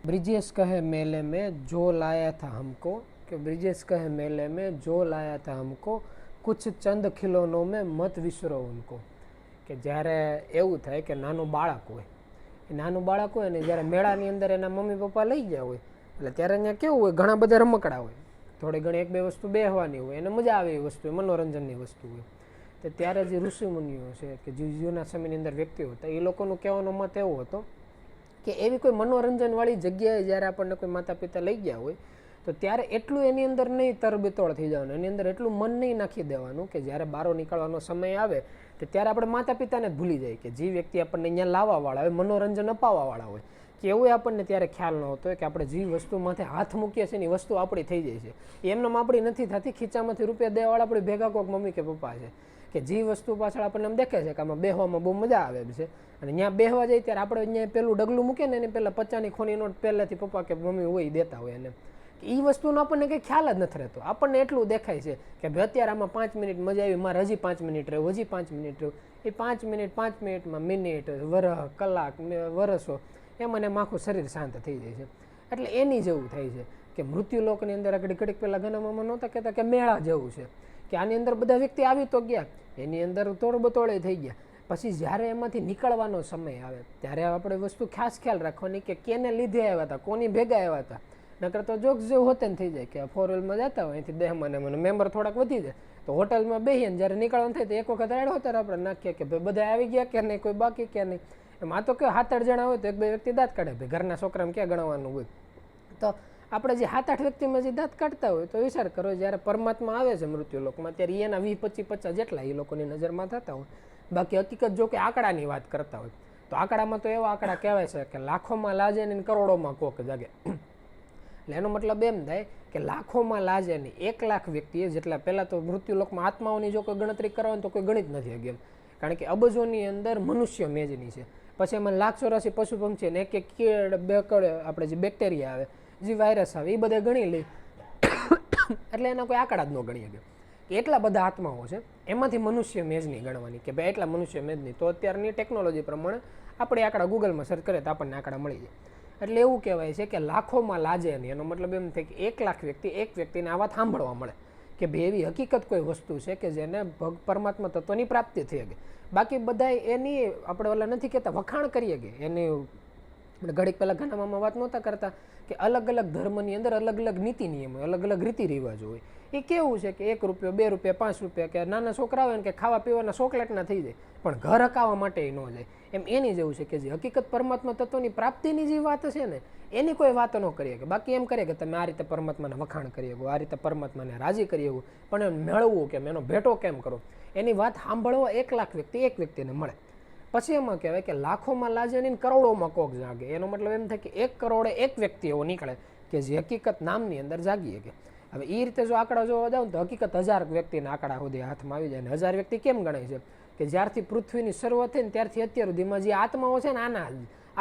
ब्रिजेश कहे मेले में जो लाया था हमको कि ब्रिजेश कहे मेले में जो लाया था हमको कुछ चंद खिलौनों में मत વિસરો ઉनको કે જ્યારે એવું થાય કે નાનું બાળક હોય એ નાનું બાળક હોય ને જ્યારે મેળાની અંદર એના મમ્મી પપ્પા લઈ ગયા હોય એટલે ત્યારે અહીંયા કેવું હોય ઘણા બધા રમકડા હોય થોડી ઘણી એક બે વસ્તુ બેહવાની હોય એને મજા આવે એવી વસ્તુ હોય મનોરંજનની વસ્તુ હોય તો ત્યારે જે ઋષિમુનિઓ છે કે જે જૂના સમયની અંદર વ્યક્તિઓ હતા એ લોકોનો કહેવાનો મત એવો હતો કે એવી કોઈ મનોરંજનવાળી જગ્યાએ જ્યારે આપણને કોઈ માતા પિતા લઈ ગયા હોય તો ત્યારે એટલું એની અંદર નહીં તરબેતોડ થઈ જવાનું એની અંદર એટલું મન નહીં નાખી દેવાનું કે જ્યારે બહાર નીકળવાનો સમય આવે તો ત્યારે આપણે માતા પિતાને જ ભૂલી જાય કે જે વ્યક્તિ આપણને અહીંયા લાવવાવાળા હોય મનોરંજન અપાવવાવાળા હોય કે એવું આપણને ત્યારે ખ્યાલ ન હોતો હોય કે આપણે જે વસ્તુમાંથી હાથ મૂકીએ છીએ એની વસ્તુ આપણી થઈ જાય છે એમનામ આપણી નથી થતી ખીચામાંથી રૂપિયા દેવાવાળા આપણી ભેગા કોઈક મમ્મી કે પપ્પા છે કે જે વસ્તુ પાછળ આપણને એમ દેખે છે કે આમાં બેહવામાં બહુ મજા આવે છે અને ત્યાં બેહવા જાય ત્યારે આપણે અહીંયા પેલું ડગલું મૂકે ને એને પહેલાં 50ની ખોની નોટ પહેલાંથી પપ્પા કે મમ્મી હોય દેતા હોય એને એ વસ્તુનો આપણને કંઈ ખ્યાલ જ નથી રહેતો આપણને એટલું દેખાય છે કે ભાઈ અત્યારે આમાં 5 મિનિટ મજા આવી મારે હજી 5 મિનિટ રહ્યું હજી 5 મિનિટ રહ્યું એ 5 મિનિટમાં મિનિટ વરહ કલાક વરસો એમાં આખું શરીર શાંત થઈ જાય છે એટલે એની જેવું થાય છે કે મૃત્યુલોકની અંદર ઘડીક પહેલાં ઘણા મામા નહોતા કહેતા કે મેળા જેવું છે કે આની અંદર બધા વ્યક્તિ આવી તો ગયા એની અંદર તોડબતોડે થઈ ગયા પછી જ્યારે એમાંથી નીકળવાનો સમય આવે ત્યારે આપણે વસ્તુ ખાસ ખ્યાલ રાખવાની કે કેને લીધે આવ્યા હતા કોની ભેગા આવ્યા હતા નકર તો જોક્સ જેવું હોતે ને થઈ જાય કે 4 વ્હીલમાં જતા હોય અહીંથી દેહમાં મને મેમ્બર થોડાક વધી જાય તો હોટલમાં બેસીએ ને જ્યારે નીકળવાનું થાય તો એક વખત રાડ હોતા આપણે નાખીએ કે ભાઈ બધા આવી ગયા કે નહીં કોઈ બાકી કે નહીં એમાં તો કે 7-8 જણા હોય તો એક બે વ્યક્તિ દાંત કાઢે ભાઈ ઘરના છોકરાને ક્યાં ગણવાનું હોય તો આપણે જે 7-8 વ્યક્તિમાં જે દાંત કાઢતા હોય તો વિચાર કરો જ્યારે પરમાત્મા આવે છે મૃત્યુલોકમાં ત્યારે એના 20-25-50 જેટલા એ લોકોની નજરમાં થતા હોય બાકી હકીકત જો કે આંકડાની વાત કરતા હોય તો આંકડામાં તો એવા આંકડા કહેવાય છે કે લાખોમાં લાજે ને કરોડોમાં કોક જાગે એટલે એનો મતલબ એમ થાય કે લાખોમાં લાજે ને 1 લાખ વ્યક્તિએ જેટલા પહેલાં તો મૃત્યુલોકમાં આત્માઓની જો કોઈ ગણતરી કરવાની તો કોઈ ગણિત નથી હકી એમ કારણ કે અબજોની અંદર મનુષ્ય મેજની છે પછી એમાં 184 પશુ પંક્ષી ને એક કીડ બેકડ આપણે જે બેક્ટેરિયા આવે જે વાયરસ આવે એ બધા ગણી લઈ એટલે એના કોઈ આંકડા જ ન ગણી શકે કે એટલા બધા આત્માઓ છે એમાંથી મનુષ્ય મેજની ગણવાની કે ભાઈ એટલા મનુષ્ય મેજની તો અત્યારની ટેકનોલોજી પ્રમાણે આપણે આંકડા ગૂગલમાં સર્ચ કરીએ તો આપણને આંકડા મળી જાય એટલે એવું કહેવાય છે કે લાખોમાં લાજે નહીં એનો મતલબ એમ થાય કે 1 લાખ વ્યક્તિ એક વ્યક્તિને આ વાત સાંભળવા મળે કે ભાઈ એવી હકીકત કોઈ વસ્તુ છે કે જેને પરમાત્મા તત્વની પ્રાપ્તિ થઈ શકે બાકી બધા એની આપણે ઓલા નથી કહેતા વખાણ કરીએ કે એની આપણે ઘડીક પહેલાં ઘણામાં વાત નહોતા કરતા કે અલગ અલગ ધર્મની અંદર અલગ અલગ નીતિ નિયમો અલગ અલગ રીતિ રિવાજો હોય એ કેવું છે કે 1 રૂપિયો 2 રૂપિયા 5 રૂપિયા કે નાના છોકરા હોય ને કે ખાવા પીવાના ચોકલેટના થઈ જાય પણ ઘર હકાવવા માટે ન જાય એમ એની જેવું છે કે જે હકીકત પરમાત્મા તત્વની પ્રાપ્તિની જે વાત છે ને એની કોઈ વાત ન કરીએ કે બાકી એમ કરીએ કે તમે આ રીતે પરમાત્માને વખાણ કરી શકો આ રીતે પરમાત્માને રાજી કરી શકો પણ એમ મેળવવું કેમ એનો ભેટો કેમ કરો એની વાત સાંભળવા 1 લાખ વ્યક્તિ એક વ્યક્તિને મળે પછી એમાં કહેવાય કે લાખોમાં લાજે નહીં કરોડોમાં કોક જાગે એનો મતલબ એમ થાય કે 1 કરોડે એક વ્યક્તિ એવો નીકળે કે જે હકીકત નામની અંદર જાગીએ કે હવે એ રીતે જો આંકડા જોવા જાવ તો હકીકત 1000 વ્યક્તિના આંકડા સુધી હાથમાં આવી જાય ને 1000 વ્યક્તિ કેમ ગણાય છે કે જ્યારથી પૃથ્વીની શરૂઆત થઈ ને ત્યારથી અત્યાર સુધીમાં જે આત્માઓ છે ને આના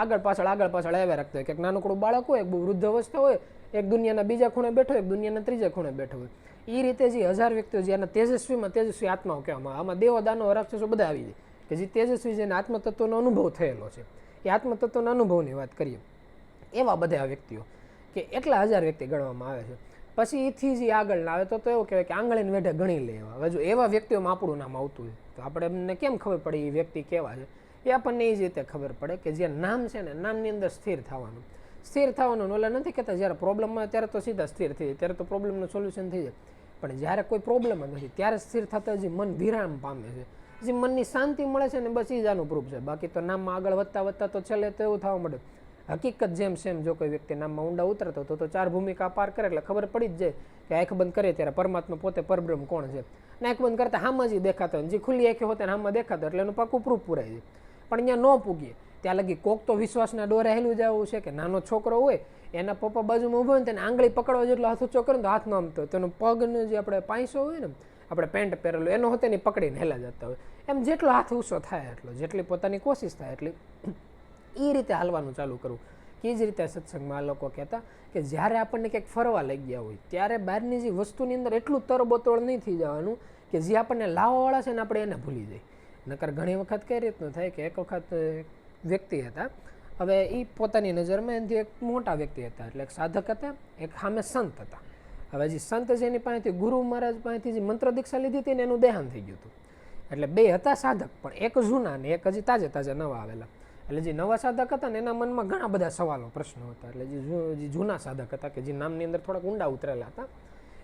આગળ પાછળ આવ્યા રાખતા હોય કે નાનકડું બાળક હોય એક બહુ વૃદ્ધ અવસ્થા હોય એક દુનિયાના બીજા ખૂણે બેઠો એક દુનિયાના ત્રીજા ખૂણે બેઠો હોય એ રીતે જે 1000 વ્યક્તિઓ જે એના તેજસ્વી આત્માઓ કહેવામાં આમાં દેવો દાનો રાક્ષસો બધા આવી જાય કે જે તેજસ્વી જેને આત્મતત્વનો અનુભવ થયેલો છે એ આત્મતત્વના અનુભવની વાત કરીએ એવા બધા વ્યક્તિઓ કે એટલા 1000 વ્યક્તિ ગણવામાં આવે છે પછી એથી જે આગળ ના આવે તો એવું કહેવાય કે આંગળીને વેઢે ગણી લેવા હવે જો એવા વ્યક્તિઓમાં આપણું નામ આવતું હોય તો આપણે એમને કેમ ખબર પડે એ વ્યક્તિ કેવા છે એ આપણને એ જ રીતે ખબર પડે કે જે નામ છે ને નામની અંદર સ્થિર થવાનું ઓલા નથી કહેતા જ્યારે પ્રોબ્લેમમાં ત્યારે તો સીધા સ્થિર થઈ જાય ત્યારે તો પ્રોબ્લેમનું સોલ્યુશન થઈ જાય પણ જ્યારે કોઈ પ્રોબ્લેમ જ નથી ત્યારે સ્થિર થતાં જે મન વિરામ પામે છે જે મનની શાંતિ મળે છે ને બસ એ જ આનું પ્રૂફ છે બાકી તો નામમાં આગળ વધતા તો છેલ્લે તો એવું થવા મળે હકીકત જેમ સેમ જો કોઈ વ્યક્તિ નામમાં ઊંડા ઉતરતો તો 4 ભૂમિકા પાર કરે એટલે ખબર પડી જ જાય કે આંખ બંધ કરે ત્યારે પરમાત્મા પોતે પરબ્રહ્મ કોણ છે અને આંખ બંધ કરતા હામાં જ દેખાતો હોય જે ખુલ્લી આંખે હોતે હામાં દેખાતો એટલે એનું પાકું પ્રૂફ પૂરાય જાય પણ અહીંયા ન પૂગીએ ત્યાં લગી કોક તો વિશ્વાસના ડોરે હેલું જવું છે કે નાનો છોકરો હોય એના પપ્પા બાજુમાં ઊભો હોય ને તેને આંગળી પકડવા જેટલો હાથ ઊંચો કરે તો હાથ ન આમતો તેનો પગનો જે આપણે પાંયસો હોય ને આપણે પેન્ટ પહેરેલું એનો હોતે ને પકડીને હેલા જતા હોય એમ જેટલો હાથ ઊંચો થાય એટલો જેટલી પોતાની કોશિશ થાય એટલી એ રીતે હાલવાનું ચાલુ કરવું એ જ રીતે સત્સંગમાં આ લોકો કહેતા કે જ્યારે આપણને ક્યાંક ફરવા લઈ ગયા હોય ત્યારે બહારની જે વસ્તુની અંદર એટલું તરબોતોડ નહીં થઈ જવાનું કે જે આપણને લાવવાવાળા છે ને આપણે એને ભૂલી જાય નકર ઘણી વખત કઈ રીતનું થાય કે એક વખત વ્યક્તિ હતા હવે એ પોતાની નજરમાં એનાથી એક મોટા વ્યક્તિ હતા, એટલે એક સાધક હતા, એક સામે સંત હતા. હવે જે સંત છે એની પાસેથી ગુરુ મહારાજ પાસેથી જે મંત્ર દીક્ષા લીધી હતી ને એનું દેહાંત થઈ ગયું હતું. એટલે બે હતા સાધક, પણ એક જૂના ને એક હજી તાજે નવા આવેલા. એટલે જે નવા સાધક હતા ને એના મનમાં ઘણા બધા સવાલો પ્રશ્નો હતા. એટલે જે જૂના સાધક હતા કે જે નામની અંદર થોડાક ઊંડા ઉતરેલા હતા,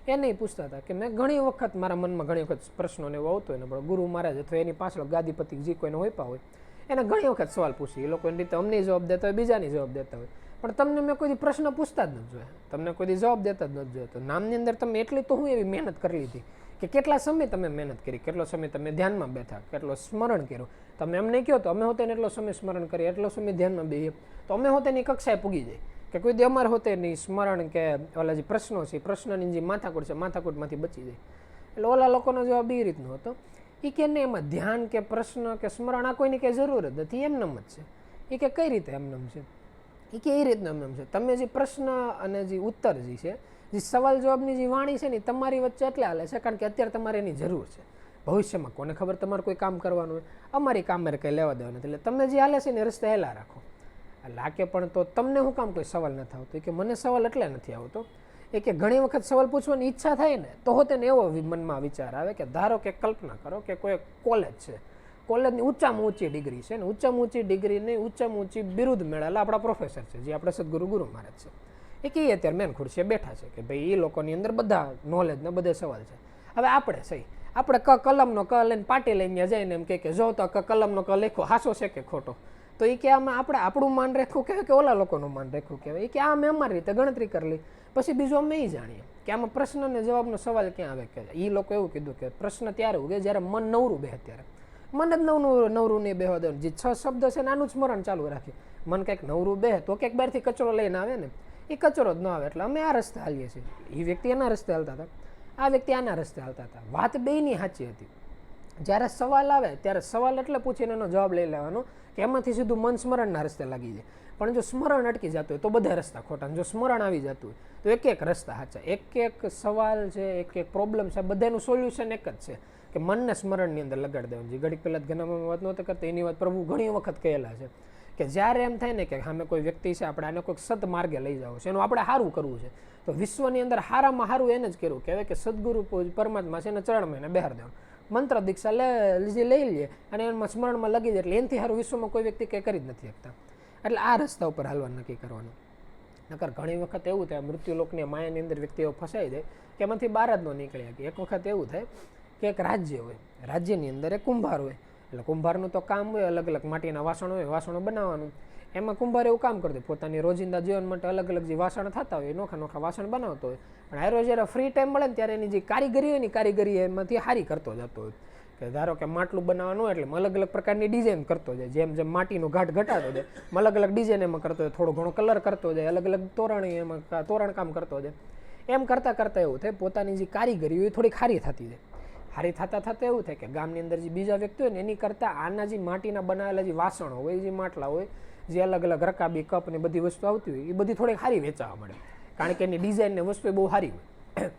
એને પૂછતા હતા કે મેં ઘણી વખત મારા મનમાં ઘણી વખત પ્રશ્નોને એવો આવતો હોય ને, પણ ગુરુ મહારાજ અથવા એની પાછળ ગાદીપતિ જે કોઈને હોઈપા હોય એને ઘણી વખત સવાલ પૂછી, એ લોકો એની રીતે અમને જવાબ દેતા હોય, બીજાની જવાબ દેતા હોય, પણ તમને મેં કોઈ પ્રશ્ન પૂછતા જ નથી જોયા, તમને કોઈ જવાબ દેતા જ નથી જોયા. તો નામની અંદર તમે એટલી તો હું એવી મહેનત કરી લીધી કે કેટલા સમય તમે મહેનત કરી, કેટલો સમય તમે ધ્યાનમાં બેઠા, કેટલો સ્મરણ કર્યું. તમે એમ નહીં કહો તો અમે હોતે એટલો સમય સ્મરણ કરીએ, એટલો સમય ધ્યાનમાં બેહીએ, તો અમે હોતે એની કક્ષાએ પૂગી જાય કે કોઈ દી અમારે હોતે એની સ્મરણ કે ઓલા જે પ્રશ્નો છે, પ્રશ્નની જે માથાકૂટ છે, માથાકૂટમાંથી બચી જાય. એટલે ઓલા લોકોનો જવાબ એ રીતનો હતો, એ કે નહીં એમાં ધ્યાન કે પ્રશ્ન કે સ્મરણ આ કોઈની કંઈ જરૂર જ નથી, એમનેમ જ છે. એ કે કઈ રીતે એમનેમ છે? એ કે એ રીતનું એમનેમ છે. તમે જે પ્રશ્ન અને જે ઉત્તર જે છે, જે સવાલ જવાબની જે વાણી છે ને તમારી વચ્ચે એટલે હાલે છે કારણ કે અત્યારે તમારે એની જરૂર છે. ભવિષ્યમાં કોને ખબર તમારે કોઈ કામ કરવાનું હોય, અમારી કામ મારે કંઈ લેવા દેવા નથી. એટલે તમે જે હાલે છે ને રસ્તે હેલા રાખો. લાગે પણ તો તમને શું કામ કોઈ સવાલ નથી આવતો? કે મને સવાલ એટલે નથી આવતો એ કે ઘણી વખત સવાલ પૂછવાની ઈચ્છા થાય ને તો હોતે ને એવો મનમાં વિચાર આવે કે ધારો કે કલ્પના કરો કે કોઈ કોલેજ છે, કોલેજની ઊંચામાં ઊંચી ડિગ્રી છે ને ઊંચામાં ઊંચી ડિગ્રીની ઊંચામાં ઊંચી બિરુદ મેળવેલા આપણા પ્રોફેસર છે, જે આપણા સદગુરુ ગુરુ મહારાજ છે. એ કે અત્યારે મેન ખુરશીએ બેઠા છે કે ભાઈ એ લોકોની અંદર બધા નોલેજ ને બધે સવાલ છે. હવે આપણે સહી આપણે કલમનો ક લઈને પાટી લઈને જઈને એમ કે જો તો કલમનો ક લખો હાસો છે કે ખોટો, તો એ કે આમાં આપણે આપણું માન રાખવું કહેવાય કે ઓલા લોકોનું માન રાખવું કહેવાય. એ કે આ મેં અમારી રીતે ગણતરી કરી લી, પછી બીજું અમે એ જાણીએ કે આમાં પ્રશ્ન અને જવાબનો સવાલ ક્યાં આવે. કે એ લોકો એવું કીધું કે પ્રશ્ન ત્યારે ઉગે જ્યારે મન નવરું બેહે ત્યારે. મન જ નવરું નહીં બેહવા દેવાનું. જે 6 શબ્દ છે ને આનું સ્મરણ ચાલુ રાખીએ. મન કંઈક નવરું બેહે તો કંઈક બહારથી કચરો લઈને આવે ને, એ કચરો જ ન આવે. એટલે અમે આ રસ્તે હાલીએ છીએ. એ વ્યક્તિ એના રસ્તે હાલતા હતા, આ વ્યક્તિ આના રસ્તે હાલતા હતા. વાત બેયની સાચી હતી. જ્યારે સવાલ આવે ત્યારે સવાલ એટલે પૂછીને એનો જવાબ લઈ લેવાનો કે એમાંથી સીધું મન સ્મરણના રસ્તે લાગી જાય. પણ જો સ્મરણ અટકી જતું હોય તો બધા રસ્તા ખોટા. જો સ્મરણ આવી જતું હોય તો એક એક રસ્તા સાચા. એક એક સવાલ છે, એક એક પ્રોબ્લેમ છે, બધાનું સોલ્યુશન એક જ છે કે મનને સ્મરણની અંદર લગાડી દેવાનું. જે ઘડીક પહેલાં ઘનામાં વાત નહોતી કરતા એની વાત પ્રભુ ઘણી વખત કહેલા છે કે જ્યારે એમ થાય ને કે સામે કોઈ વ્યક્તિ છે, આપણે આને કોઈક સદ માર્ગે લઈ જાવ છે, એનું આપણે સારું કરવું છે, તો વિશ્વની અંદર સારામાં સારું એને જ કર્યું કહેવાય કે સદગુરુ પરમાત્મા છે એને ચરણમાં એને બેહાર દેવાનું. મંત્ર દીક્ષા લઈ લઈએ અને એમાં સ્મરણમાં લગી જાય એટલે એનાથી સારું વિશ્વમાં કોઈ વ્યક્તિ કંઈ કરી જ નથી શકતા. એટલે આ રસ્તા ઉપર હાલવાનું નક્કી કરવાનું. નકર ઘણી વખત એવું થાય મૃત્યુલોકની માયાની અંદર વ્યક્તિઓ ફસાઈ જાય કે એમાંથી બહાર જ ન નીકળ્યા. કે એક વખત એવું થાય કે એક રાજ્ય હોય, રાજ્યની અંદર એક કુંભાર હોય. એટલે કુંભારનું તો કામ હોય અલગ અલગ માટીના વાસણો હોય, વાસણો બનાવવાનું. એમાં કુંભાર એવું કામ કરતું પોતાની રોજિંદા જીવન માટે અલગ અલગ જે વાસણ થતા હોય નોખા નોખા વાસણ બનાવતો હોય. પણ હારો જ્યારે ફ્રી ટાઈમ મળે ને ત્યારે એની જે કારીગરી હોય ને કારીગરી એમાંથી હારી કરતો જતો હોય. કે ધારો કે માટલું બનાવવાનું હોય એટલે અલગ અલગ પ્રકારની ડિઝાઇન કરતો જાય. જેમ જેમ માટીનું ઘાટ ઘટાડતો જાય અલગ અલગ ડિઝાઇન એમાં કરતો જાય, થોડો ઘણો કલર કરતો જાય, અલગ અલગ એમાં તોરણ કામ કરતો જાય. એમ કરતાં કરતાં એવું થાય પોતાની જે કારીગરી હોય થોડીક હારી થતી જાય. હારી થતાં થતાં એવું થાય કે ગામની અંદર જે બીજા વ્યક્તિ હોય ને એની કરતાં આના જે માટીના બનાવેલા જે વાસણો હોય, જે માટલા હોય, જે અલગ અલગ રકાબી કપ ને બધી વસ્તુ આવતી હોય એ બધી થોડીક સારી વેચાવા મળે. કારણ કે એની ડિઝાઇન ને વસ્તુ બહુ સારી હોય.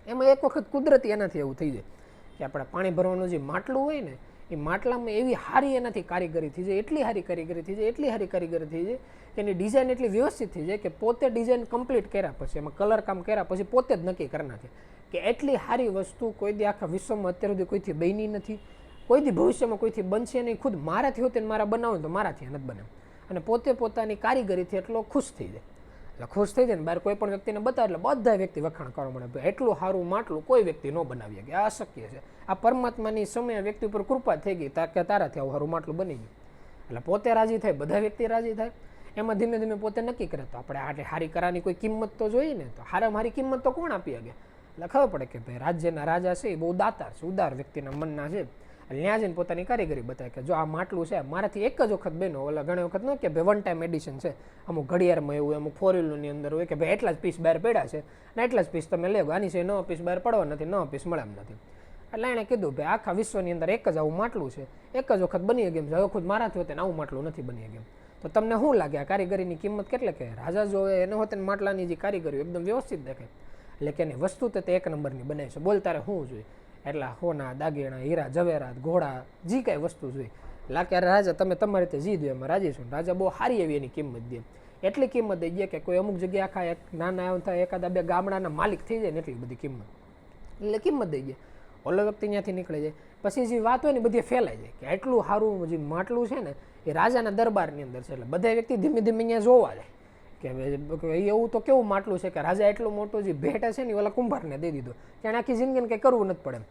એમાં એક વખત કુદરતી એનાથી એવું થઈ જાય કે આપણે પાણી ભરવાનું જે માટલું હોય ને એ માટલામાં એવી સારી એનાથી કારીગરી થઈ જાય, એટલી સારી કારીગરી થઈ જાય, એટલી સારી કારીગરી થઈ જાય કે એની ડિઝાઇન એટલી વ્યવસ્થિત થઈ જાય કે પોતે ડિઝાઇન કમ્પ્લીટ કર્યા પછી એમાં કલર કામ કર્યા પછી પોતે જ નક્કી કરી નાખે કે એટલી સારી વસ્તુ કોઈ દી આખા વિશ્વમાં અત્યાર સુધી કોઈથી બની નથી, કોઈ દી ભવિષ્યમાં કોઈથી બનશે નહીં. ખુદ મારાથી હોતે મારા બનાવું તો મારાથી નથી બને. અને પોતે પોતાની કારીગરીથી એટલો ખુશ થઈ જાય. એટલે ખુશ થઈ જાય ને બહાર કોઈ પણ વ્યક્તિને બતાવે એટલે બધા વ્યક્તિ વખાણ કરવા મળે. એટલું સારું માટલું કોઈ વ્યક્તિ ન બનાવી શકે, આ અશક્ય છે. આ પરમાત્માની સમય વ્યક્તિ ઉપર કૃપા થઈ ગઈ કે તારાથી આવું સારું માટલું બની ગયું. એટલે પોતે રાજી થાય, બધા વ્યક્તિ રાજી થાય. એમાં ધીમે ધીમે પોતે નક્કી કરે તો આપણે આટલી સારી કરાની કોઈ કિંમત તો જોઈએ ને. તો હારામાં હારી કિંમત તો કોણ આપી શકે? એટલે ખબર પડે કે ભાઈ રાજ્યના રાજા છે એ બહુ દાતાર છે, ઉદાર વ્યક્તિના મનના છે. એટલે ત્યાં જઈને પોતાની કારીગરી બતાવે કે જો આ માટલું છે મારાથી એક જ વખત બન્યો. ઓલા ઘણી વખત ન કે ભાઈ વન ટાઈમ એડિશન છે, અમુક ઘડિયાળમાં એવું, અમુક 4-wheelerની અંદર હોય કે ભાઈ એટલા જ પીસ બહાર પડ્યા છે ને એટલા જ પીસ તમે લેવો, આની સિવાય નવા પીસ બહાર પડવા નથી, નવા પીસ મળે એમ નથી. એટલે એણે કીધું ભાઈ આખા વિશ્વની અંદર એક જ આવું માટલું છે, એક જ વખત બની ગયું છે. હવે ખુદ મારાથી હોતે આવું માટલું નથી બની ગયું. તો તમને શું લાગે આ કારીગરીની કિંમત કેટલે કે? રાજા જો એને હોતે માટલાની જે કારીગરી એકદમ વ્યવસ્થિત દેખાય. એટલે કે એની વસ્તુ તો તે એક નંબરની બનાવી છે. બોલ તારે શું જોઈએ? એટલા સોના દાગીણા હીરા જવેરાત ઘોડા જે કાંઈ વસ્તુ જોઈએ લાગે રાજા તમે તમારી રીતે જી દો એમાં રાજી છું. રાજા બહુ સારી એવી એની કિંમત દે, એટલી કિંમત દઈ દે કે કોઈ અમુક જગ્યાએ આખા એક નાના એમ થાય એકાદા બે ગામડાના માલિક થઈ જાય ને એટલી બધી કિંમત, એટલે કિંમત દઈ દે. ઓલો વ્યક્તિ ત્યાંથી નીકળી જાય. પછી જે વાત હોય ને બધી ફેલાઈ જાય કે આટલું સારું જે માટલું છે ને એ રાજાના દરબારની અંદર છે. એટલે બધા વ્યક્તિ ધીમે ધીમે અહીંયા જોવા જાય કે એવું તો કેવું માટલું છે કે રાજા એટલું મોટું જે ભેટ છે ને ઓલા કુંભારને દઈ દીધો કે આખી જિંદગીને કંઈ કરવું નથી પડે.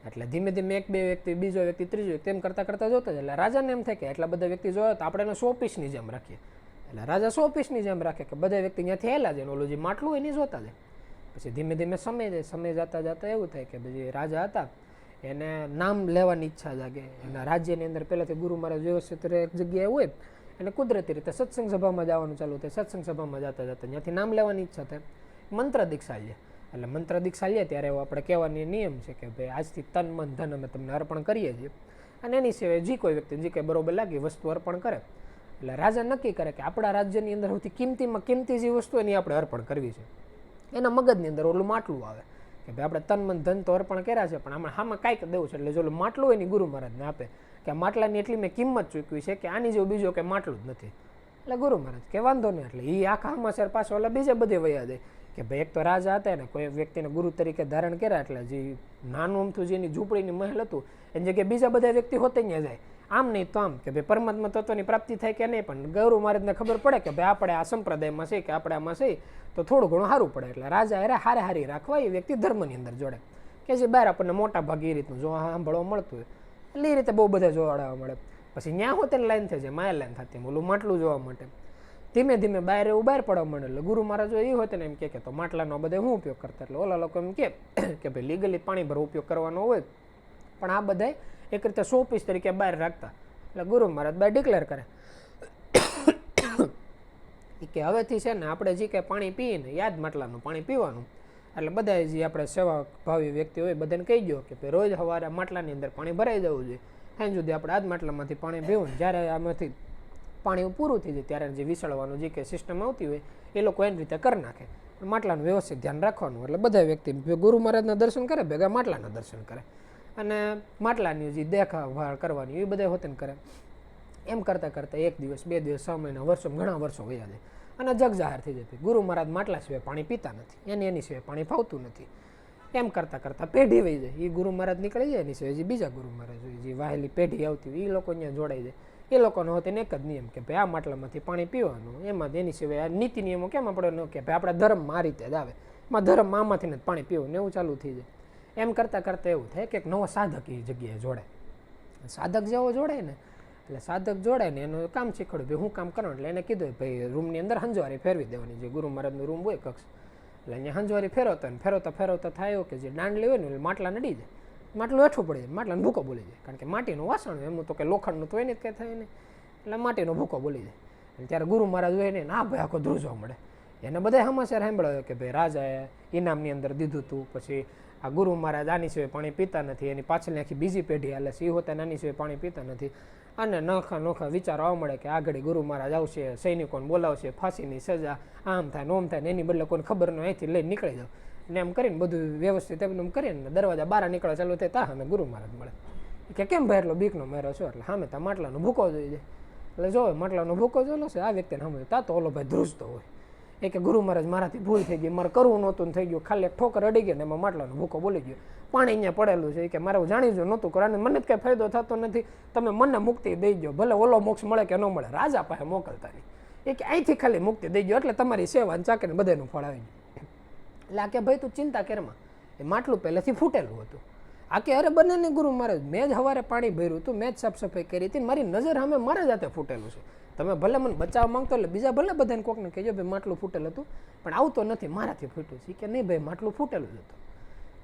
એટલે ધીમે ધીમે એક બે વ્યક્તિ, બીજો વ્યક્તિ, ત્રીજો વ્યક્તિ એમ કરતાં કરતાં જોતા જાય. એટલે રાજાને એમ થાય કે એટલા બધા વ્યક્તિ જોયો તો આપણે એને 100 પીસની જેમ રાખીએ. એટલે રાજા 100 પીસની જેમ રાખે કે બધા વ્યક્તિ ત્યાંથી હેલા જાય, ઓલું જે માટલું એની જોતા જાય. પછી ધીમે ધીમે સમય જાય, સમય જતાં જતાં એવું થાય કે જે રાજા હતા એને નામ લેવાની ઈચ્છા જાગે. એના રાજ્યની અંદર પહેલાંથી ગુરુ મહારાજ વ્યવસ્થિત એક જગ્યાએ હોય અને કુદરતી રીતે સત્સંગ સભામાં જવાનું ચાલુ થાય. સત્સંગ સભામાં જતાં જતાં ત્યાંથી નામ લેવાની ઈચ્છા થાય. મંત્ર દીક્ષા લે. એટલે મંત્ર દીક્ષા લે ત્યારે આપણે કહેવાની નિયમ છે કે ભાઈ આજથી તન મન ધન અમે તમને અર્પણ કરીએ છીએ, અને એની સિવાય જે કોઈ વ્યક્તિ જે કંઈ બરોબર લાગી વસ્તુ અર્પણ કરે. એટલે રાજા નક્કી કરે કે આપણા રાજ્યની અંદર સૌથી કિંમતીમાં કિંમતી જે વસ્તુ એની આપણે અર્પણ કરવી છે. એના મગજની અંદર ઓલું માટલું આવે કે ભાઈ આપણે તન મન ધન તો અર્પણ કર્યા છે, પણ આમાં કાંઈક દેવું છે. એટલે જો માટલું એની ગુરુ મહારાજને આપે કે માટલાની એટલી મેં કિંમત ચૂકવી છે કે આની જેવું બીજો કે માટલું જ નથી. એટલે ગુરુ મહારાજ કે વાંધો નહીં. એટલે એ આખા હમાસર પાછો એટલે બીજે બધે વયા જાય કે ભાઈ એક તો રાજા હતા ને કોઈ વ્યક્તિને ગુરુ તરીકે ધારણ કર્યા, એટલે જે નાનું અમથું જેની ઝૂંપડીની મહેલ હતું એની જગ્યાએ બીજા બધા વ્યક્તિ હોતે ત્યાં જાય. આમ નહીં તો આમ કે ભાઈ પરમાત્મા તત્વની પ્રાપ્તિ થાય કે નહીં, પણ ગુરુ મહારાજને ખબર પડે કે ભાઈ આપણે આ સંપ્રદાયમાં છે કે આપણે આમાં છે તો થોડું ઘણું સારું પડે. એટલે રાજા અરે હારી રાખવા એ વ્યક્તિ ધર્મની અંદર જોડે કે જે બહાર આપણને મોટા ભાગે એ રીતનું જો સાંભળવા મળતું હોય. એટલે એ રીતે બહુ બધા જોડાવા મળે. પછી ત્યાં હોતે લાઈન થઈ જાય, માયા લાઈન થતી ઓલું માટલું જોવા માટે. ધીમે ધીમે બહાર એવું બહાર પડવા મળે. એટલે ગુરુ મહારાજ એ હોય ને એમ કે તો માટલાનો બધા શું ઉપયોગ કરતા. એટલે ઓલા લોકો એમ કે ભાઈ લીગલી પાણી ભરવા ઉપયોગ કરવાનો હોય, પણ આ બધા એક રીતે 100 પીસ તરીકે બહાર રાખતા. એટલે ગુરુ મહારાજ બહાર ડિક્લેર કરે કે હવેથી છે ને આપણે જે કંઈ પાણી પીએ યાદ માટલાનું પાણી પીવાનું. એટલે બધા જે આપણે સેવા ભાવી વ્યક્તિ હોય બધાને કહી દો કે ભાઈ રોજ સવારે માટલાની અંદર પાણી ભરાઈ જવું જોઈએ, સાંજ સુધી આપણે આ જ માટલામાંથી પાણી પીવું. જ્યારે આમાંથી પાણી પૂરું થઈ જાય ત્યારે જે વિસળવાનું જે કંઈ સિસ્ટમ આવતી હોય એ લોકો એની રીતે કરી નાખે. માટલાનું વ્યવસ્થિત ધ્યાન રાખવાનું. એટલે બધા વ્યક્તિ ગુરુ મહારાજના દર્શન કરે, ભેગા માટલાના દર્શન કરે, અને માટલાની જે દેખાભાળ કરવાની એ બધા હોતે કરે. એમ કરતાં કરતાં એક દિવસ, 2 દિવસ, 6 મહિના, વર્ષો, ઘણા વર્ષો વયા જાય અને જગ જાહેર થઈ જાય ગુરુ મહારાજ માટલા સિવાય પાણી પીતા નથી, એની સિવાય પાણી ફાવતું નથી. એમ કરતાં કરતાં પેઢી વહી જાય. એ ગુરુ મહારાજ નીકળી જાય, એની સિવાય જે બીજા ગુરુ મહારાજ હોય જે વાહેલી પેઢી આવતી હોય એ લોકો અહીંયા જોડાઈ જાય. એ લોકોનો હોતે એક જ નિયમ કે ભાઈ આ માટલામાંથી પાણી પીવાનું. એમાં એની સિવાય આ નીતિ નિયમો કેમ આપણે કે ભાઈ આપણા ધર્મમાં આ રીતે જ આવે, એમાં ધર્મમાં આમાંથી જ પાણી પીવું ને એવું ચાલુ થઈ જાય. એમ કરતાં કરતાં એવું થાય કે એક નવો સાધક એ જગ્યાએ જોડાય. સાધક જેવો જોડાય ને એટલે સાધક જોડાય ને એનું કામ શીખવાડ્યું ભાઈ હું કામ કરવાનું. એટલે એને કીધું ભાઈ રૂમની અંદર હંજવારી ફેરવી દેવાની, જે ગુરુ મહારાજનો રૂમ હોય કક્ષ. એટલે અહીંયા હંજવારી ફેરવતા ને ફેરવતા થાય કે જે દાંડલી હોય ને એટલે માટલા નડી જાય, માટલું હેઠું પડી જાય, માટલાનો ભૂકો બોલી જાય. કારણ કે માટીનું વાસણ એમ તો કે લોખંડનું તો એને જ કંઈ થાય ને, એટલે માટીનો ભૂકો બોલી જાય. ત્યારે ગુરુ મહારાજ હોય ને ના ભાઈ આખો ધ્રુજવા મળે. એને બધા સમાચાર સાંભળ્યો કે ભાઈ રાજાએ ઇનામની અંદર દીધું હતું, પછી આ ગુરુ મહારાજ આની સિવાય પાણી પીતા નથી, એની પાછળની આખી બીજી પેઢી હાલે છે એ હોતા આની સિવાય પાણી પીતા નથી. અને નોખા વિચારો આવવા મળે કે આગળ ગુરુ મહારાજ આવશે, સૈનિકોને બોલાવશે, ફાંસીની સજા આમ થાય નોમ થાય ને એની બદલે કોઈને ખબર ન અહીંથી લઈને નીકળી જાવ ને એમ કરીને બધું વ્યવસ્થિત એમ કરીને દરવાજા બહાર નીકળવા ચાલુ થાય તા સામે ગુરુ મહારાજ મળે કે કેમ ભાઈ એટલો બીકનો મેરો છો. એટલે સામે તા માટલાનો ભૂકો જોઈ જાય. એટલે જો માટલાનો ભૂકો જોયેલો છે આ વ્યક્તિને સામે તા તો ઓલો ભાઈ ધ્રુજતો હોય એ કે ગુરુ મહારાજ મારાથી ભૂલ થઈ ગઈ, મારે કરવું નહોતું થઈ ગયું, ખાલી એક ઠોકર અડી ગઈ ને એમાં માટલાનો ભૂકો બોલી ગયો, પાણી અહીંયા પડેલું છે કે મારે જાણી જો નહોતું કરવાનું, મને જ કંઈ ફાયદો થતો નથી, તમે મને મુક્તિ દઈ દો, ભલે ઓલો મોક્ષ મળે કે ન મળે, રાજા પાસે મોકલતા નહીં, એ કે અહીંથી ખાલી મુક્તિ દઈ દો એટલે તમારી સેવા ચાકરીને બધાનું ફળ આવી ગયું. એટલે આ કે ભાઈ તું ચિંતા કેરમાં, એ માટલું પહેલેથી ફૂટેલું હતું. આ કે અરે બંને ગુરુ મહારાજ મેં જ સવારે પાણી ભર્યું હતું, મેં જ સાફ સફાઈ કરી હતી, મારી નજર સામે મારા જાતે ફૂટેલું છે, તમે ભલે મને બચાવવા માંગતો એટલે બીજા ભલે બધાને કોકને કહેજો ભાઈ માટલું ફૂટેલું હતું પણ આવતો નથી, મારાથી ફૂટ્યું છે. એ કે નહીં ભાઈ માટલું ફૂટેલું જ હતું.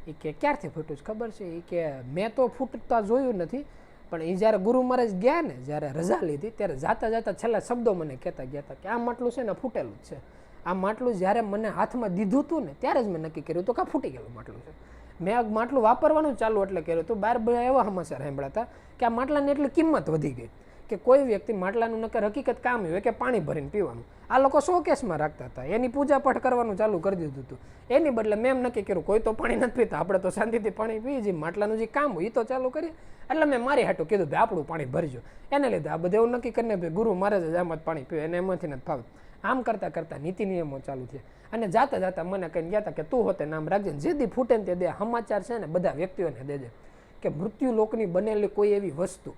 એ કે ક્યારથી ફૂટ્યું છે ખબર છે? એ કે મેં તો ફૂટતા જોયું નથી, પણ એ જ્યારે ગુરુ મહારાજ ગયા ને જ્યારે રજા લીધી ત્યારે જાતા જાતા છેલ્લા શબ્દો મને કહેતા ગયા હતા કે આ માટલું છે ને ફૂટેલું જ છે. આ માટલું જ્યારે મને હાથમાં દીધું હતું ને ત્યારે જ મેં નક્કી કર્યું હતું કે આ ફૂટી ગયેલું માટલું છે. મેં આ માટલું વાપરવાનું ચાલુ એટલે કર્યું હતું, બાર એવા સમાચાર સાંભળ્યા હતા કે આ માટલાની એટલી કિંમત વધી ગઈ કે કોઈ વ્યક્તિ માટલાનું નકર હકીકત કામ હોય કે પાણી ભરીને પીવાનું, આ લોકો શોકેસમાં રાખતા હતા, એની પૂજા પાઠ કરવાનું ચાલુ કરી દીધું હતું. એની બદલે મેં એમ નક્કી કર્યું કોઈ તો પાણી નથી પીતા, આપણે તો શાંતિથી પાણી પીએ, જે માટલાનું જે કામ હોય એ તો ચાલુ કરીએ. એટલે મેં મારી હાટું કીધું ભાઈ આપણું પાણી ભરજો. એને લીધે આ બધું એવું નક્કી કરીને ભાઈ ગુરુ મહારાજ જ આમાં જ પાણી પીવે, એને એમાંથી નથી ફાવતું. આમ કરતાં કરતાં નીતિ નિયમો ચાલુ થયા અને જાતા જાતા મને કહીને ગયા હતા કે તું હોતે નામ રાખજે, જે દી ફૂટે ને તે દે સમાચાર છે ને બધા વ્યક્તિઓને દેજે કે મૃત્યુ લોકની બનેલી કોઈ એવી વસ્તુ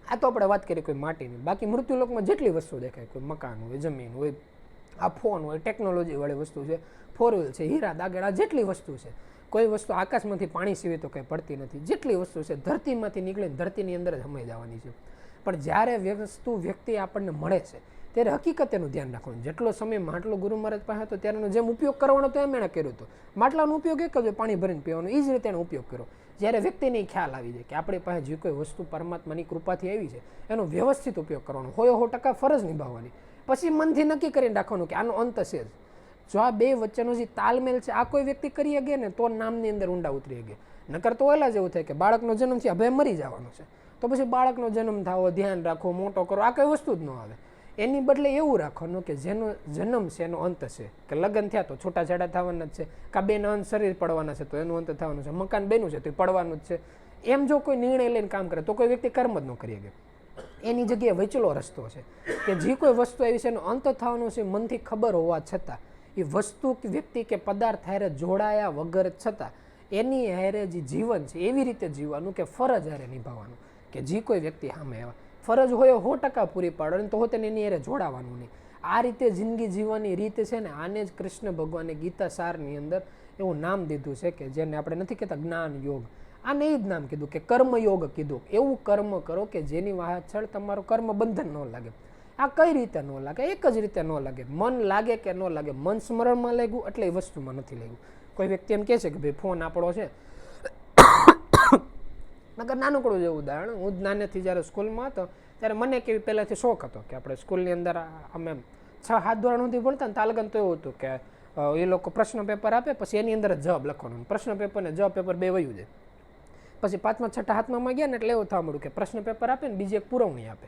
આ તો આપણે વાત કરીએ કોઈ માટીની, બાકી મૃત્યુ લોકમાં જેટલી વસ્તુ દેખાય, કોઈ મકાન હોય, જમીન હોય, આ ફોન હોય, ટેકનોલોજી વાળી વસ્તુ છે, 4 વ્હીલ છે, હીરા દાગેડા, જેટલી વસ્તુ છે, કોઈ વસ્તુ આકાશમાંથી પાણી સિવાય તો કંઈ પડતી નથી. જેટલી વસ્તુ છે ધરતીમાંથી નીકળીને ધરતીની અંદર જ હમાઈ જવાની છે. પણ જ્યારે વસ્તુ વ્યક્તિ આપણને મળે છે ત્યારે હકીકત એનું ધ્યાન રાખવાનું. જેટલો સમય માટલો ગુરુ મહારાજ પાસે હતો ત્યારેનો જેમ ઉપયોગ કરવાનો તો એમ એણે કર્યો હતો. માટલાનો ઉપયોગ એક જ પાણી ભરીને પીવાનો, એ જ રીતે એનો ઉપયોગ કર્યો. જ્યારે વ્યક્તિને ખ્યાલ આવી જાય કે આપણી પાસે જે કોઈ વસ્તુ પરમાત્માની કૃપાથી આવી છે એનો વ્યવસ્થિત ઉપયોગ કરવાનો, 100% ફરજ નિભાવવાની. પછી મનથી નક્કી કરીને રાખવાનું કે આનો અંત છે જ. જો આ બે વચ્ચેનો જે તાલમેલ છે આ કોઈ વ્યક્તિ કરી શકે ને તો નામની અંદર ઊંડા ઉતરી શકે. નકર તો ઓલા જેવું થાય કે બાળકનો જન્મ થયો હવે મરી જવાનો છે તો પછી બાળકનો જન્મ થાવો, ધ્યાન રાખો, મોટો કરો, આ કઈ વસ્તુ જ ન આવે. એની બદલે એવું રાખવાનું કે જેનો જન્મ છે એનો અંત છે, કે લગ્ન થયા તો છૂટાછેડા થવાના જ છે, કા બેના અંત શરીર પડવાના છે તો એનું અંત થવાનું છે, મકાન બેનું છે તો એ પડવાનું જ છે. એમ જો કોઈ નિર્ણય લઈને કામ કરે તો કોઈ વ્યક્તિ કર્મ જ ન કરી શકે. એની જગ્યાએ વચલો રસ્તો છે કે જે કોઈ વસ્તુ એવી છે એનો અંત થવાનો છે મનથી ખબર હોવા છતાં એ વસ્તુ વ્યક્તિ કે પદાર્થ હારે જોડાયા વગર છતાં એની હારે જે જીવન છે એવી રીતે જીવવાનું કે ફરજ હારે નિભાવવાનું. કે જે કોઈ વ્યક્તિ સામે એવા ફરજ હોય 100% પૂરી પાડવાની તો હોતે એની હારે જોડાવાનું નહીં. આ રીતે જિંદગી જીવવાની રીત છે ને આને જ કૃષ્ણ ભગવાને ગીતા સારની અંદર એવું નામ દીધું છે કે જેને આપણે નથી કહેતા જ્ઞાન યોગ, આને એ જ નામ કીધું કે કર્મયોગ કીધું. એવું કર્મ કરો કે જેની વાહછળ તમારું કર્મ બંધન ન લાગે. આ કઈ રીતે ન લાગે? એક જ રીતે ન લાગે. મન લાગે કે ન લાગે, મન સ્મરણમાં લાગ્યું એટલે એ વસ્તુમાં નથી લાગ્યું. કોઈ વ્યક્તિ એમ કહે છે કે ભાઈ ફોન આપણો છે, નકર નાનકડું જેવું ઉદાહરણ, હું નાનેથી જ્યારે સ્કૂલમાં હતો ત્યારે મને કેવી પહેલાંથી શોખ હતો કે આપણે સ્કૂલની અંદર અમે 6-7 ધોરણ સુધી ભણતા ને તાલગન તો એવું હતું કે એ લોકો પ્રશ્ન પેપર આપે પછી એની અંદર જ જવાબ લખવાનો, પ્રશ્ન પેપર ને જવાબ પેપર બે વયું જાય. પછી 5મા 6ઠા 7મામાં ગયા ને એટલે એવું થવા મળ્યું કે પ્રશ્ન પેપર આપે ને બીજી એક પુરવણી આપે,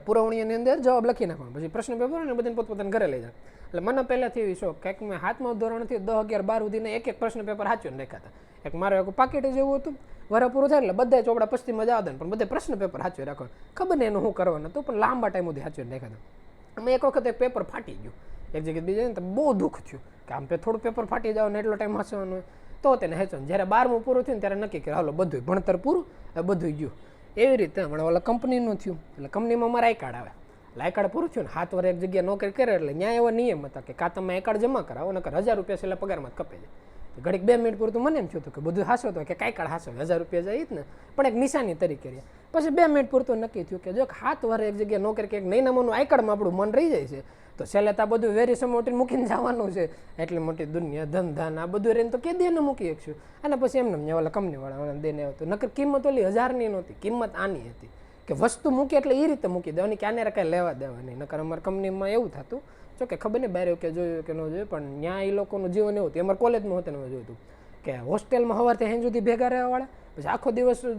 પુરવણીની અંદર જવાબ લખી નાખવાનો, પછી પ્રશ્ન પેપર ને બધાને પોતપોતાને ઘરે લઈ જાય. એટલે મને પહેલાંથી એવી શોખ કંઈક મેં 7મા ધોરણથી 10, 11, 12 સુધીને એક પ્રશ્ન પેપર સાચવીને રાખ્યા હતા. એક મારો એક પાકેટ જેવું હતું, વરસ પૂરું થાય એટલે બધા ચોપડા પશ્ચિમમાં જવા દે પણ બધા પ્રશ્ન પેપર સાચવી રાખવાનું. ખબર નહીં એનું શું કરવાનું હતું પણ લાંબા ટાઈમ સુધી સાચવીને રાખ્યા હતા. અમે એક વખત એક પેપર ફાટી ગયું એક જગ્યાએ બીજે ને તો બહુ દુઃખ થયું કે આમ થોડું પેપર ફાટી જાવ ને એટલો ટાઈમ વાંચવાનો તો તેને હેચવાનું. જ્યારે 12મું પૂરું થયું ને ત્યારે નક્કી કર્યું હાલો બધું ભણતર પૂરું, બધું ગયું. એવી રીતે હમણાં ઓલા કંપનીનું થયું એટલે કંપનીમાં મારા આઈ કાર્ડ આવે, આઈ કાર્ડ પૂરું થયું ને 7 વર્ષ એક જગ્યાએ નોકરી કરે એટલે ત્યાં એવા નિયમ હતા કે કાં તમે આઈ કાર્ડ જમા કરાવો નકર 1000 રૂપિયા છેલ્લા પગારમાં જ કપે જાય. ઘડીક 2 મિનિટ પૂરતું મને એમ થયું હતું કે બધું હાસો તો કે કાંઈ કાર્ડ હાસો 1000 રૂપિયા જાય જ ને પણ એક નિશાની તરીકે રહ્યા. પછી 2 મિનિટ પૂરતું નક્કી થયું કે જો 7 વર્ષ એક જગ્યાએ નોકરી કે નહીં નામનું આઈ કાર્ડમાં આપણું મન રહી જાય છે તો છેલ્લે તો બધું વેરી સમોટી મૂકીને જવાનું છે. એટલી મોટી દુનિયા ધંધાન આ બધું રહીને તો કે દે મૂકી શકશું. અને પછી એમને ઓલા કંપનીવાળા દઈને આવતું નકર કિંમત ઓલી 1000ની નહોતી, કિંમત આની હતી કે વસ્તુ મૂકી એટલે એ રીતે મૂકી દેવાની કે આને કાંઈ લેવા દેવા નહીં. નકર અમારા કંપનીમાં એવું થતું જો કે ખબર નહીં બહાર કે જોયું કે ન જોયું પણ ત્યાં એ લોકોનું જીવન એવું હતું. અમારે કોલેજમાં હોતે ને જોયું હતું કે હોસ્ટેલમાં સવારથી સાંજ સુધી ભેગા રહેવાવાળા, પછી આખો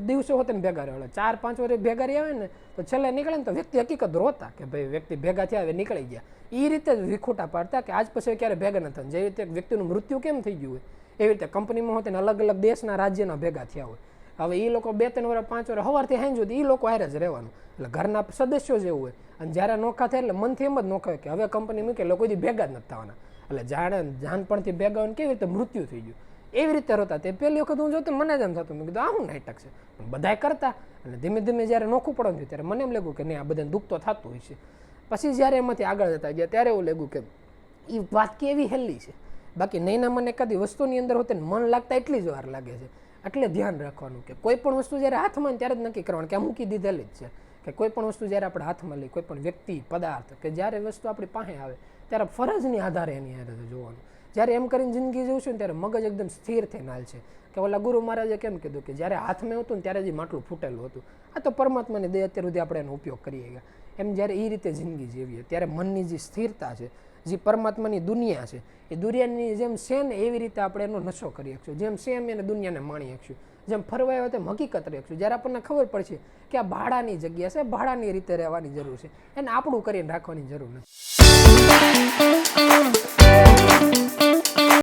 દિવસો હોતે ને ભેગા રહેવાળા, 4-5 વર્ષ ભેગા રહ્યા આવે ને તો છેલ્લે નીકળે ને તો વ્યક્તિ હકીકત રોતા કે ભાઈ વ્યક્તિ ભેગા થયા હવે નીકળી ગયા. એ રીતે જ વિખૂટા પાડતા કે આજ પછી ક્યારે ભેગા ન થાય. જેવી રીતે વ્યક્તિનું મૃત્યુ કેમ થઈ ગયું હોય એવી રીતે કંપનીમાં હોતે ને અલગ અલગ દેશના રાજ્યના ભેગા થયા હોય. હવે એ લોકો 2-3 વર્ષ 5 વર્ષ સવારથી સાંજ સુધી એ લોકો હારે જ રહેવાનું એટલે ઘરના સદસ્યો જેવું હોય. અને જ્યારે નોખા થાય એટલે મનથી એમ જ નોખા કે હવે કંપની મૂકે એટલે કોઈ ભેગા જ નથી થવાના. એટલે જાનપણથી ભેગા હોય કેવી રીતે મૃત્યુ થઈ ગયું એવી રીતે રોતા. તે પહેલી વખત હું જોતો મને જ એમ થતું મેં કીધું આ શું નાટક છે પણ બધાય કરતા. અને ધીમે ધીમે જ્યારે નોખું પડવાનું થયું ત્યારે મને એમ લાગ્યું કે નહીં આ બધાને દુઃખ તો થતું હોય છે. પછી જ્યારે એમાંથી આગળ જતા ગયા ત્યારે એવું લાગ્યું કે એ વાત કેવી હેલી છે. બાકી નહીંના મને એકાદી વસ્તુની અંદર હોતે ને મન લાગતા એટલી જ વાર લાગે છે. એટલે ધ્યાન રાખવાનું કે કોઈ પણ વસ્તુ જ્યારે હાથમાં ત્યારે જ નક્કી કરવાનું કે આ મૂકી દીધેલી જ છે. કે કોઈ પણ વસ્તુ જ્યારે આપણે હાથમાં લઈ કોઈ પણ વ્યક્તિ પદાર્થ કે જ્યારે વસ્તુ આપણી પાસે આવે ત્યારે ફરજની આધારે એની હારે જોવાનું. જ્યારે એમ કરીને જિંદગી જોઈશું ને ત્યારે મગજ એકદમ સ્થિર થઈને હાલ છે. કે ઓલા ગુરુ મહારાજે કેમ કીધું કે જ્યારે હાથમાં હતું ને ત્યારે જ માટલું ફૂટેલું હતું. આ તો પરમાત્માની દયા અત્યાર સુધી આપણે એનો ઉપયોગ કરીએ ગયા. એમ જ્યારે એ રીતે જિંદગી જીવીએ ત્યારે મનની જે સ્થિરતા છે, જે પરમાત્માની દુનિયા છે એ દુનિયાની જેમ છે ને એવી રીતે આપણે એનો નશો કરી શકશું. જેમ છે એમ એને દુનિયાને માણી શકશું. જેમ ફરવા આવ્યો તેમ હકીકત રાખશું. જ્યારે આપણને ખબર પડશે કે આ ભાડાની જગ્યા છે, ભાડાની રીતે રહેવાની જરૂર છે, એને આપણું કરીને રાખવાની જરૂર નથી.